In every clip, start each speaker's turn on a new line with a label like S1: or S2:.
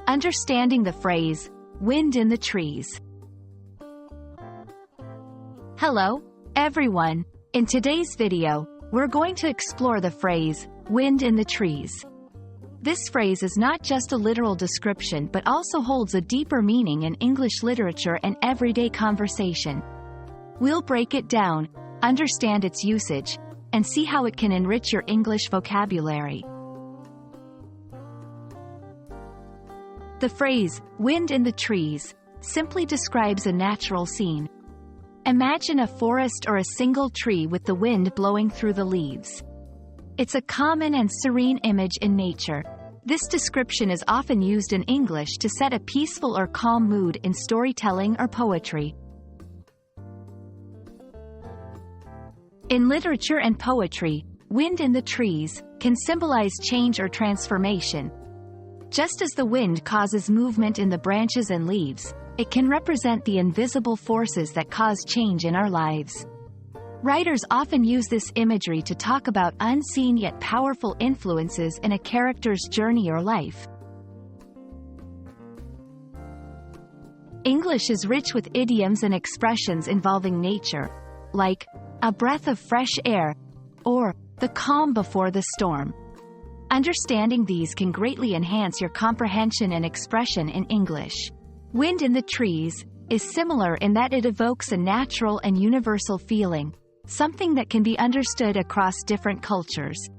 S1: Understanding the phrase, wind in the trees. Hello, everyone. In today's video, we're going to explore the phrase, wind in the trees. This phrase is not just a literal description but also holds a deeper meaning in English literature and everyday conversation. We'll break it down, understand its usage, and see how it can enrich your English vocabulary. The phrase, wind in the trees, simply describes a natural scene. Imagine a forest or a single tree with the wind blowing through the leaves. It's a common and serene image in nature. This description is often used in English to set a peaceful or calm mood in storytelling or poetry. In literature and poetry, wind in the trees can symbolize change or transformation. Just as the wind causes movement in the branches and leaves, it can represent the invisible forces that cause change in our lives. Writers often use this imagery to talk about unseen yet powerful influences in a character's journey or life. English is rich with idioms and expressions involving nature, like, a breath of fresh air, or, the calm before the storm. Understanding these can greatly enhance your comprehension and expression in English. Wind in the trees is similar in that it evokes a natural and universal feeling, something that can be understood across different cultures.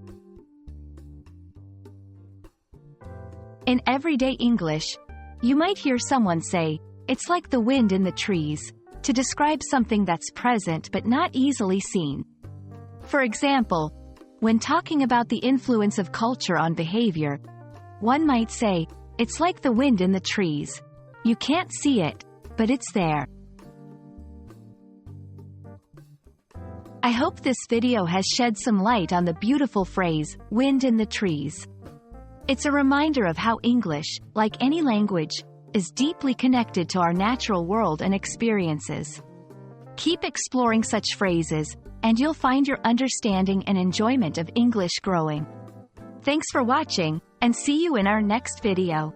S1: In everyday English, you might hear someone say, "It's like the wind in the trees," to describe something that's present but not easily seen. For example, when talking about the influence of culture on behavior, one might say, "It's like the wind in the trees. You can't see it, but it's there." I hope this video has shed some light on the beautiful phrase, wind in the trees. It's a reminder of how English, like any language, is deeply connected to our natural world and experiences. Keep exploring such phrases, and you'll find your understanding and enjoyment of English growing. Thanks for watching, and see you in our next video.